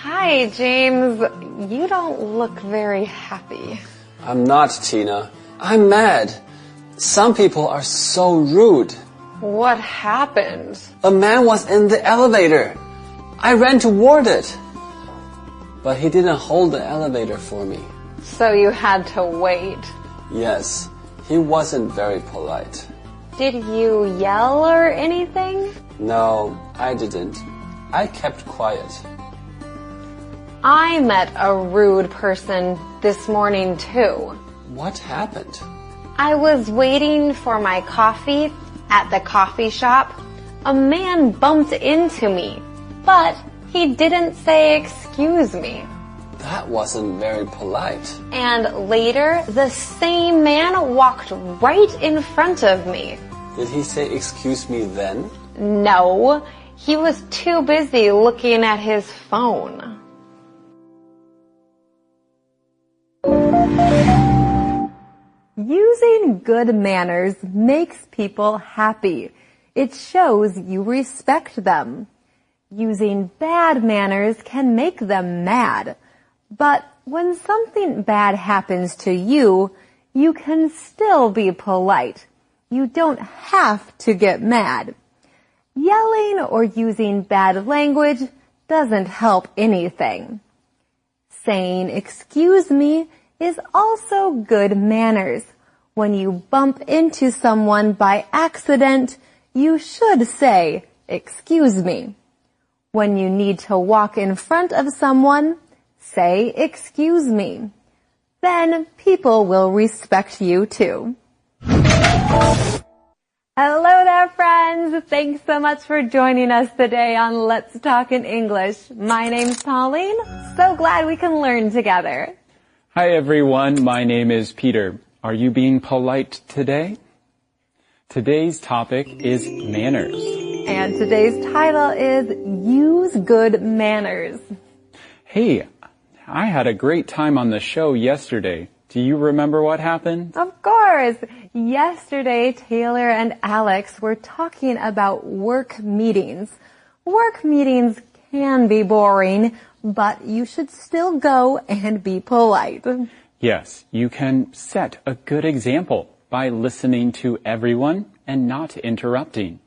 Hi, James. You don't look very happy. I'm not, Tina. I'm mad. Some people are so rude. What happened? A man was in the elevator. I ran toward it. But he didn't hold the elevator for me. So you had to wait. Yes, he wasn't very polite. Did you yell or anything? No, I didn't. I kept quiet. I met a rude person this morning too. What happened? I was waiting for my coffee at the coffee shop. A man bumped into me, but he didn't say excuse me. That wasn't very polite. And later, the same man walked right in front of me. Did he say excuse me then? No, he was too busy looking at his phone. Using good manners makes people happy. It shows you respect them. Using bad manners can make them mad. But when something bad happens to you, you can still be polite. You don't have to get mad. Yelling or using bad language doesn't help anything. Saying excuse me is also good manners. When you bump into someone by accident, you should say, excuse me. When you need to walk in front of someone, say, excuse me. Then people will respect you too. Hello there, friends. Thanks so much for joining us today on Let's Talk in English. My name's Pauline. So glad we can learn together. Hi, everyone. My name is Peter. Are you being polite today? Today's topic is manners. And today's title is Use Good Manners. Hey, I had a great time on the show yesterday. Do you remember what happened? Of course. Yesterday, Taylor and Alex were talking about work meetings. Work meetings can be boring, but you should still go and be polite. Yes, you can set a good example by listening to everyone and not interrupting.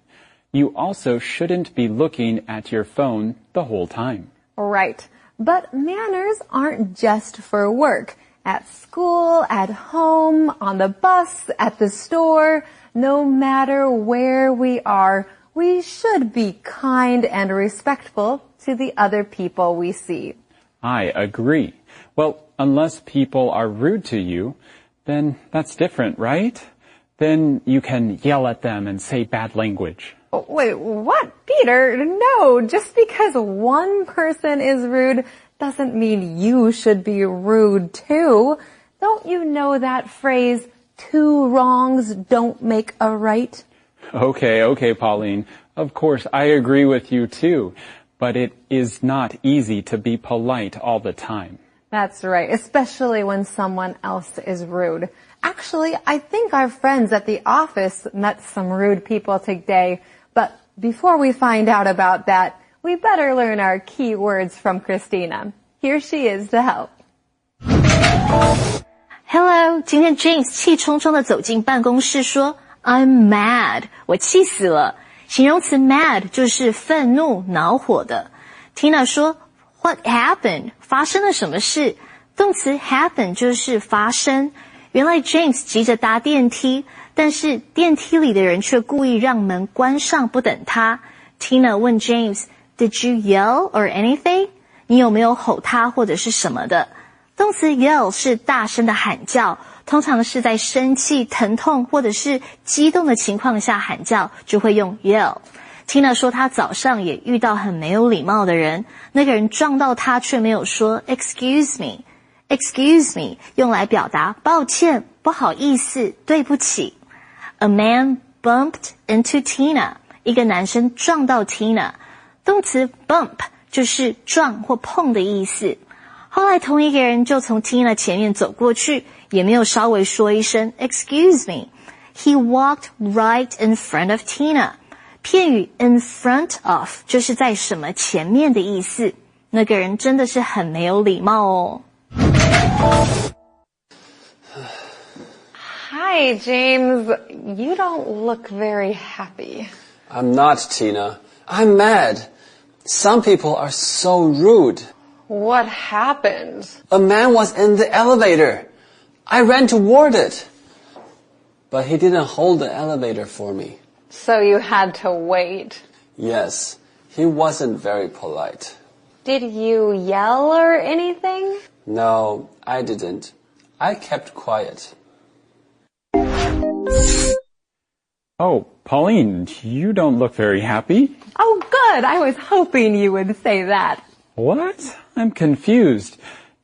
You also shouldn't be looking at your phone the whole time. Right. But manners aren't just for work. At school, at home, on the bus, at the store, no matter where we are, we should be kind and respectful to the other people we see. I agree. Well, unless people are rude to you, then that's different, right? Then you can yell at them and say bad language. Wait, what? Peter, no. Just because one person is rude doesn't mean you should be rude too. Don't you know that phrase, two wrongs don't make a right? Okay, Pauline. Of course, I agree with you too. But it is not easy to be polite all the time. That's right, especially when someone else is rude. Actually, I think our friends at the office met some rude people today. But before we find out about that, we better learn our key words from Christina. Here she is to help. Hello, 今天 James 气冲冲地走进办公室说 I'm mad, 我气死了。形容词 mad 就是愤怒、恼火的。Tina 说 What happened? 发生了什么事？动词 happen 就是发生。原来 James 急着搭电梯，但是电梯里的人却故意让门关上不等他。Tina 问 James, Did you yell or anything? 你有没有吼他或者是什么的？动词 yell 是大声的喊叫，通常是在生气、疼痛或者是激动的情况下喊叫，就会用 yell。Tina 说她早上也遇到很没有礼貌的人，那个人撞到她却没有说 excuse me。excuse me 用来表达抱歉、不好意思、对不起。A man bumped into Tina， 一个男生撞到 Tina。动词 bump 就是撞或碰的意思。后来同一个人就从 Tina 前面走过去，也没有稍微说一声 excuse me。He walked right in front of Tina。片语 in front of 就是在什么前面的意思。那个人真的是很没有礼貌哦。Hi, James. You don't look very happy. I'm not, Tina. I'm mad. Some people are so rude. What happened? A man was in the elevator. I ran toward it. But he didn't hold the elevator for me. So you had to wait. Yes, he wasn't very polite. Did you yell or anything? No, I didn't. I kept quiet. Oh, Pauline, you don't look very happy. Oh, good. I was hoping you would say that. What? I'm confused.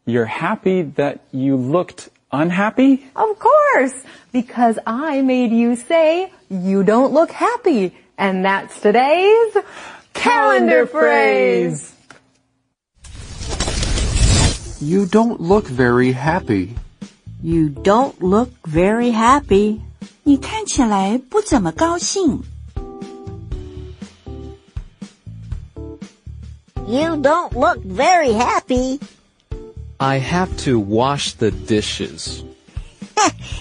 You're happy that you looked unhappy? Of course, because I made you say you don't look happy. And that's today's calendar phrase. You don't look very happy. You don't look very happy. 你看起来不怎么高兴。You don't look very happy. I have to wash the dishes.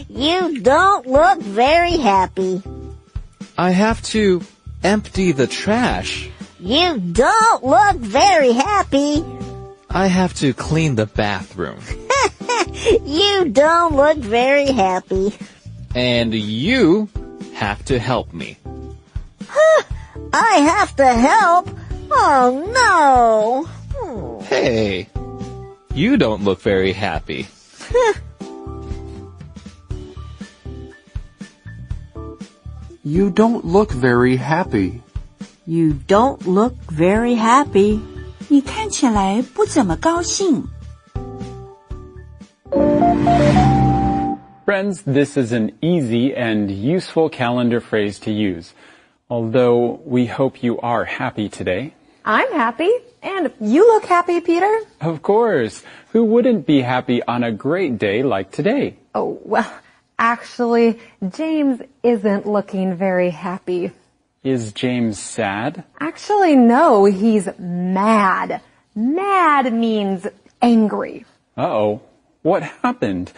You don't look very happy. I have to empty the trash. You don't look very happy. I have to clean the bathroom. You don't look very happy. And you have to help me. I have to help? Oh no. Hey, you don't look very happy. You don't look very happy. You don't look very happy. 你看起来不怎么高兴。Friends, this is an easy and useful calendar phrase to use. Although we hope you are happy today. I'm happy. And you look happy, Peter. Of course. Who wouldn't be happy on a great day like today? Oh, well, actually, James isn't looking very happy. Is James sad? Actually, no, he's mad. Mad means angry. Uh-oh. What happened?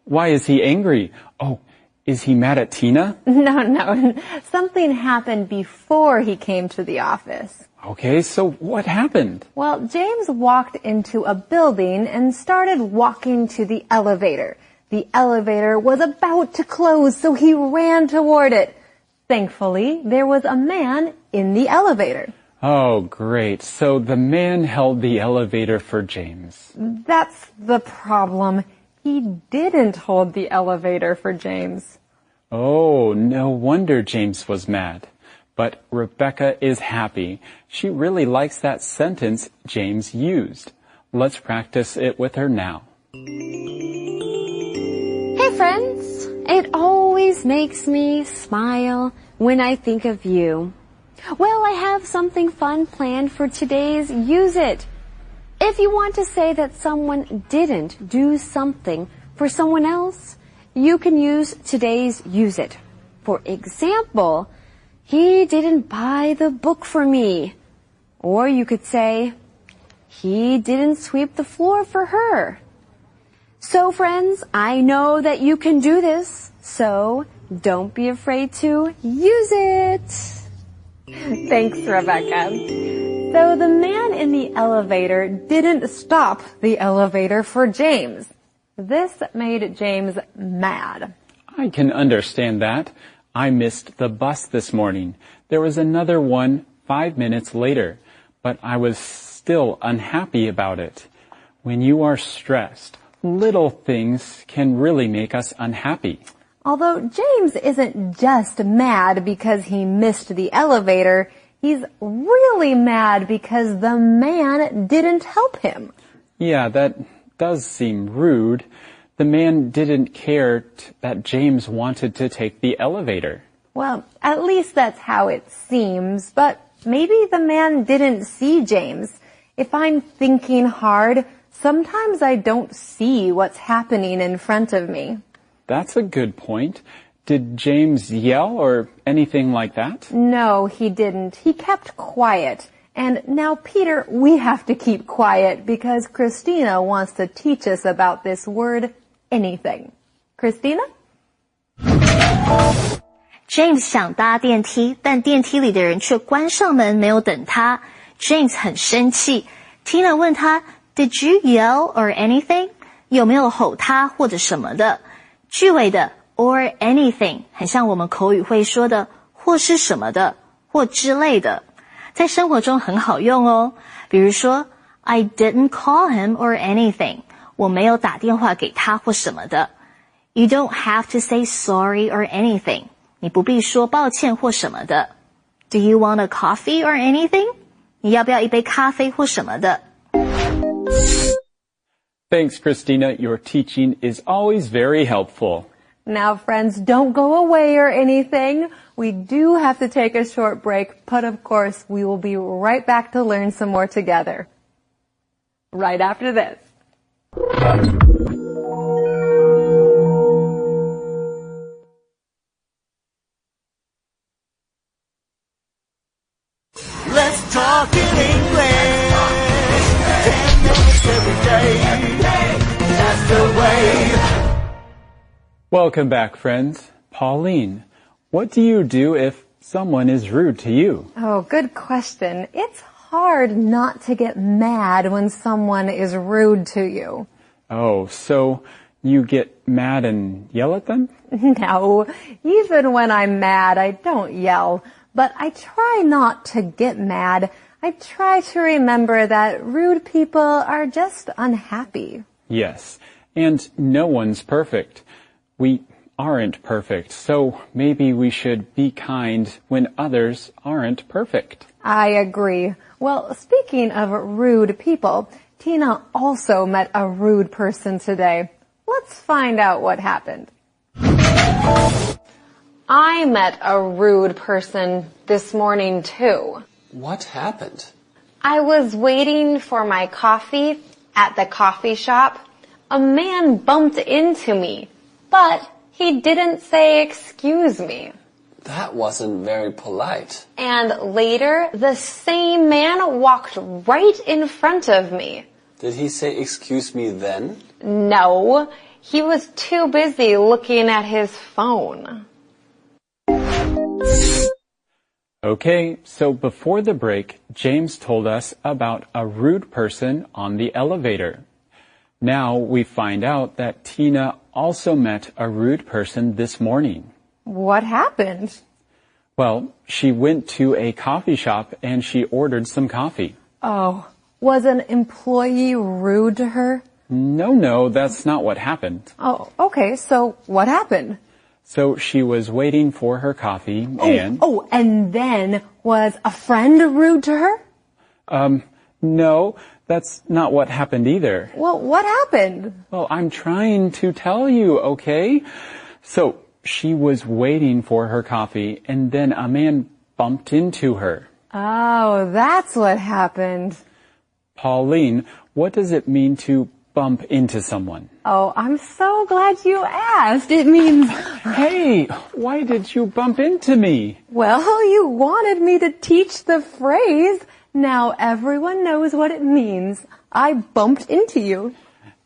Why is he angry? Oh, is he mad at Tina? No. Something happened before he came to the office. Okay, so what happened? Well, James walked into a building and started walking to the elevator. The elevator was about to close, so he ran toward it. Thankfully, there was a man in the elevator. Oh, great. So the man held the elevator for James. That's the problem. He didn't hold the elevator for James. Oh, no wonder James was mad. But Rebecca is happy. She really likes that sentence James used. Let's practice it with her now. Hey friends, it always makes me smile when I think of you. Well, I have something fun planned for today's Use It. If you want to say that someone didn't do something for someone else, you can use today's Use It. For example, he didn't buy the book for me. Or you could say, he didn't sweep the floor for her. So friends, I know that you can do this, so don't be afraid to use it. Thanks, Rebecca. So the man in the elevator didn't stop the elevator for James. This made James mad. I can understand that. I missed the bus this morning. There was another one 5 minutes later, but I was still unhappy about it. When you are stressed, little things can really make us unhappy. Although James isn't just mad because he missed the elevator, he's really mad because the man didn't help him. Yeah, that does seem rude. The man didn't care that James wanted to take the elevator. Well, at least that's how it seems, but maybe the man didn't see James. If I'm thinking hard, sometimes I don't see what's happening in front of me. That's a good point. Did James yell or anything like that? No, he didn't. He kept quiet. And now, Peter, we have to keep quiet because Christina wants to teach us about this word, anything. Christina? James 想搭电梯，但电梯里的人却关上门，没有等他。James 很生气。Tina 问他 Did you yell or anything? 有没有吼他或者什么的？句尾的 or anything 很像我们口语会说的或是什么的或之类的，在生活中很好用哦。比如说 I didn't call him or anything 我没有打电话给他或什么的。You don't have to say sorry or anything 你不必说抱歉或什么的。Do you want a coffee or anything? 你要不要一杯咖啡或什么的？ Thanks, Christina. Your teaching is always very helpful. Now, friends, don't go away or anything. We do have to take a short break, but of course, we will be right back to learn some more together. Right after this. Let's talk in English. 10 minutes every day. That's the way. Welcome back, friends. Pauline, what do you do if someone is rude to you? Oh, good question. It's hard not to get mad when someone is rude to you. Oh, so you get mad and yell at them? No, even when I'm mad, I don't yell. But I try not to get mad. I try to remember that rude people are just unhappy. Yes, and no one's perfect. We aren't perfect, so maybe we should be kind when others aren't perfect. I agree. Well, speaking of rude people, Tina also met a rude person today. Let's find out what happened. I met a rude person this morning too. What happened? I was waiting for my coffee at the coffee shop. A man bumped into me, but he didn't say excuse me. That wasn't very polite. And later, the same man walked right in front of me. Did he say excuse me then? No, he was too busy looking at his phone. Okay, so before the break, James told us about a rude person on the elevator. Now we find out that Tina also met a rude person this morning. What happened? Well, she went to a coffee shop and she ordered some coffee. Oh, was an employee rude to her? No, that's not what happened. Oh, okay, so what happened? So she was waiting for her coffee and... Oh, and then was a friend rude to her? No, that's not what happened either. Well, what happened? Well, I'm trying to tell you, okay? So she was waiting for her coffee and then a man bumped into her. Oh, that's what happened. Pauline, what does it mean to bump into someone? Oh, I'm so glad you asked. It means... Hey, why did you bump into me? Well, you wanted me to teach the phrase. Now everyone knows what it means. I bumped into you.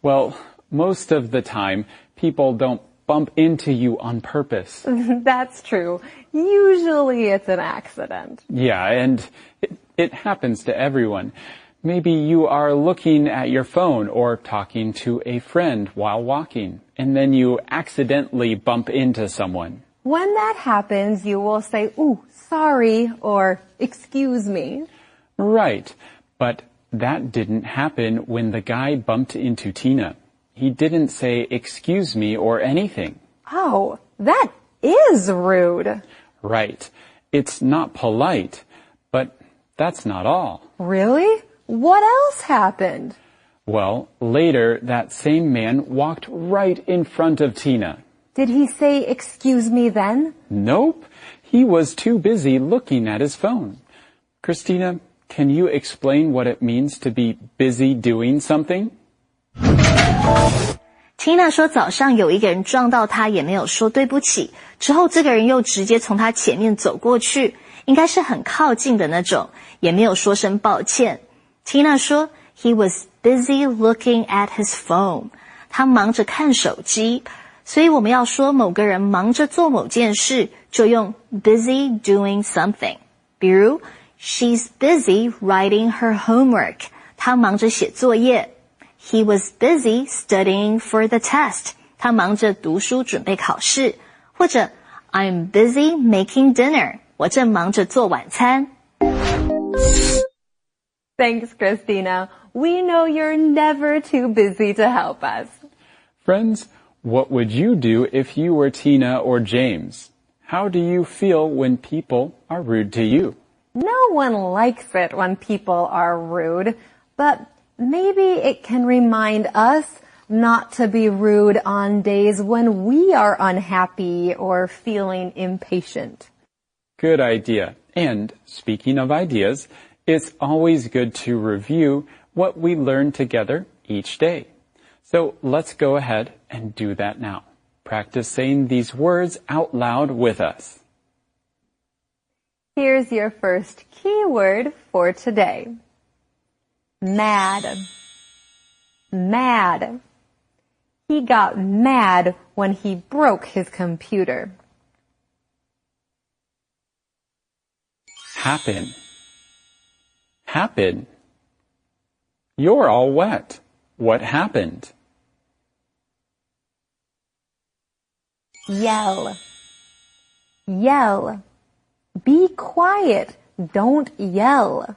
Well, most of the time, people don't bump into you on purpose. That's true. Usually it's an accident. Yeah, and it happens to everyone. Maybe you are looking at your phone or talking to a friend while walking, and then you accidentally bump into someone. When that happens, you will say, ooh, sorry, or excuse me. Right, but that didn't happen when the guy bumped into Tina. He didn't say excuse me or anything. Oh, that is rude. Right. It's not polite, but that's not all. Really? What else happened? Well, later, that same man walked right in front of Tina. Did he say excuse me then? Nope. He was too busy looking at his phone. Christina, can you explain what it means to be busy doing something? Tina 说早上有一个人撞到她，也没有说对不起。之后这个人又直接从她前面走过去，应该是很靠近的那种，也没有说声抱歉。Tina 说 He was busy looking at his phone. 他忙着看手机，所以我们要说某个人忙着做某件事，就用 busy doing something. 比如 She's busy writing her homework. 她忙着写作业。He was busy studying for the test. 他忙着读书准备考试。或者 I'm busy making dinner. 我正忙着做晚餐。Thanks, Christina. We know you're never too busy to help us. Friends, what would you do if you were Tina or James? How do you feel when people are rude to you? No one likes it when people are rude, but maybe it can remind us not to be rude on days when we are unhappy or feeling impatient. Good idea. And speaking of ideas, it's always good to review what we learn together each day. So let's go ahead and do that now. Practice saying these words out loud with us. Here's your first keyword for today. Mad. Mad. He got mad when he broke his computer. Happen. Happen. You're all wet. What happened? Yell. Yell. Be quiet. Don't yell.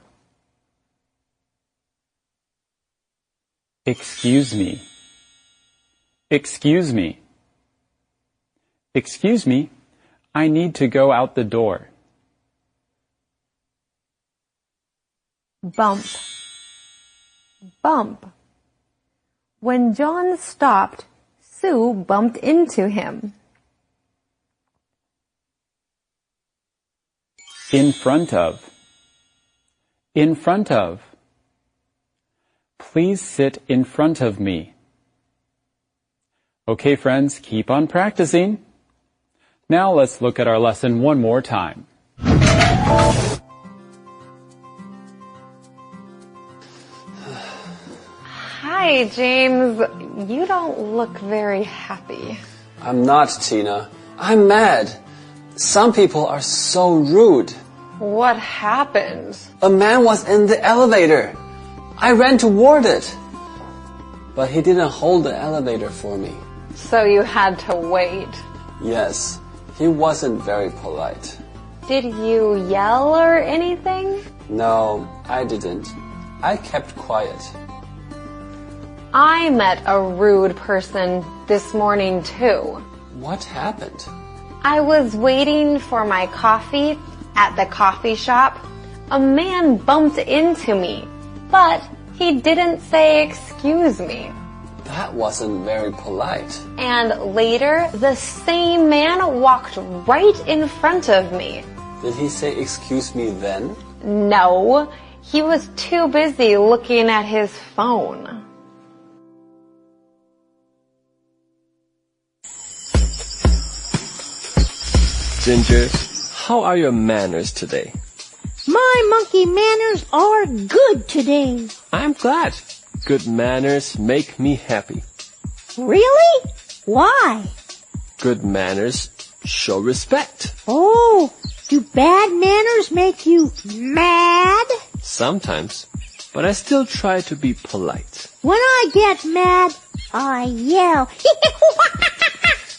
Excuse me. Excuse me. Excuse me, I need to go out the door. Bump. Bump. When John stopped, Sue bumped into him. In front of. In front of. Please sit in front of me. Okay, friends, keep on practicing. Now let's look at our lesson one more time. Hi, James. You don't look very happy. I'm not, Tina. I'm mad. Some people are so rude. What happened? A man was in the elevator. I ran toward it. But he didn't hold the elevator for me. So you had to wait. Yes, he wasn't very polite. Did you yell or anything? No, I didn't. I kept quiet. I met a rude person this morning too. What happened? I was waiting for my coffee at the coffee shop. A man bumped into me, but he didn't say excuse me. That wasn't very polite. And later, the same man walked right in front of me. Did he say excuse me then? No, he was too busy looking at his phone. Ginger, how are your manners today? My monkey manners are good today. I'm glad. Good manners make me happy. Really? Why? Good manners show respect. Oh, do bad manners make you mad? Sometimes, but I still try to be polite. When I get mad, I yell.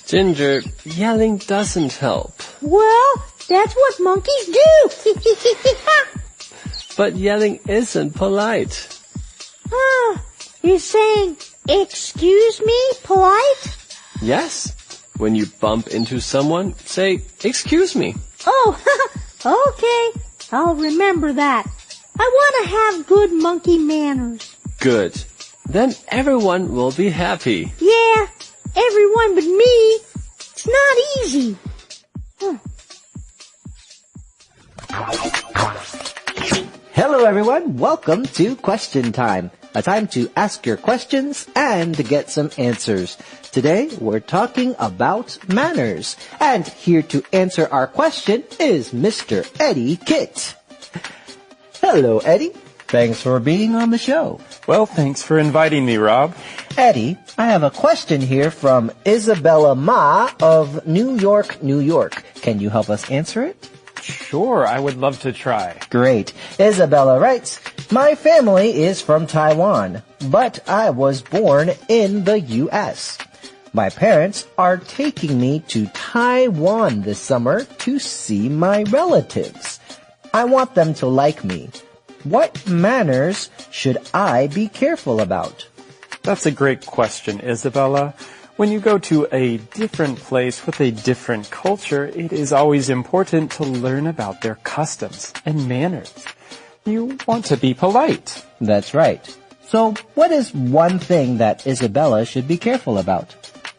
Ginger, yelling doesn't help. Well, that's what monkeys do. But yelling isn't polite. You're saying, excuse me, polite? Yes. When you bump into someone, say, excuse me. Oh, okay. I'll remember that. I want to have good monkey manners. Good. Then everyone will be happy. Yeah, everyone but me. It's not easy. Hello everyone, welcome to Question Time. a time to ask your questions and to get some answers. Today, we're talking about manners. And here to answer our question is Mr. Eddie Kit. Hello, Eddie. Thanks for being on the show. Well, thanks for inviting me, Rob. Eddie, I have a question here from Isabella Ma of New York, New York. Can you help us answer it? Sure, I would love to try. Great. Isabella writes, my family is from Taiwan, but I was born in the U.S. My parents are taking me to Taiwan this summer to see my relatives. I want them to like me. What manners should I be careful about? That's a great question, Isabella. When you go to a different place with a different culture, it is always important to learn about their customs and manners. You want to be polite. That's right. So what is one thing that Isabella should be careful about?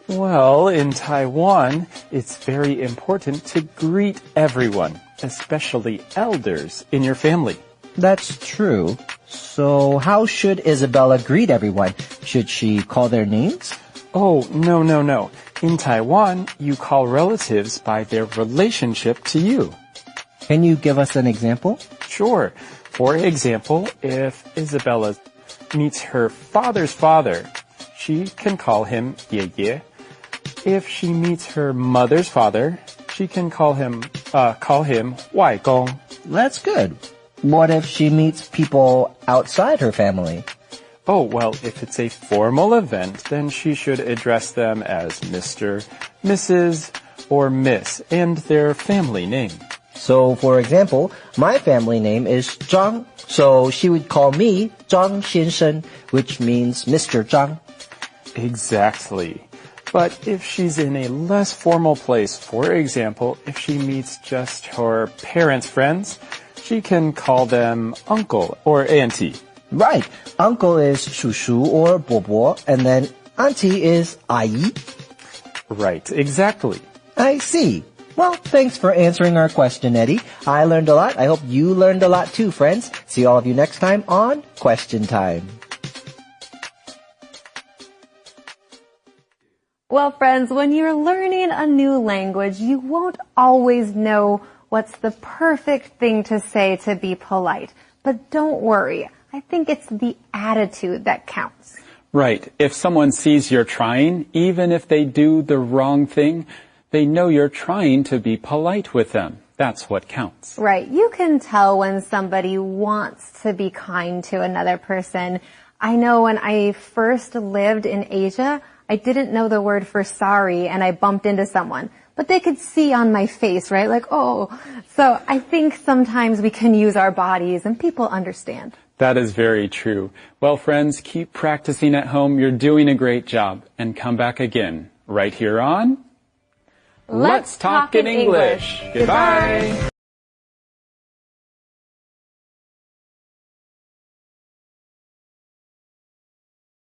Well, in Taiwan, it's very important to greet everyone, especially elders in your family. That's true. So how should Isabella greet everyone? Should she call their names? Oh, no. In Taiwan, you call relatives by their relationship to you. Can you give us an example? Sure. For example, if Isabella meets her father's father, she can call him 爷爷. If she meets her mother's father, she can call him 外公. That's good. What if she meets people outside her family? Oh, well, if it's a formal event, then she should address them as Mr., Mrs., or Miss, and their family name. So, for example, my family name is Zhang, so she would call me Zhang 先生, which means Mr. Zhang. Exactly. But if she's in a less formal place, for example, if she meets just her parents' friends, she can call them uncle or auntie. Right. Uncle is 叔叔 or 伯伯, and then auntie is 阿姨. Right, exactly. I see. Well, thanks for answering our question, Eddie. I learned a lot. I hope you learned a lot too, friends. See all of you next time on Question Time. Well, friends, when you're learning a new language, you won't always know what's the perfect thing to say to be polite. But don't worry. I think it's the attitude that counts. Right. If someone sees you're trying, even if they do the wrong thing, they know you're trying to be polite with them. That's what counts. Right. You can tell when somebody wants to be kind to another person. I know when I first lived in Asia, I didn't know the word for sorry and I bumped into someone. But they could see on my face, right? Like, oh. So I think sometimes we can use our bodies and people understand. That is very true. Well, friends, keep practicing at home. You're doing a great job. And come back again right here on Let's Talk in English. Goodbye.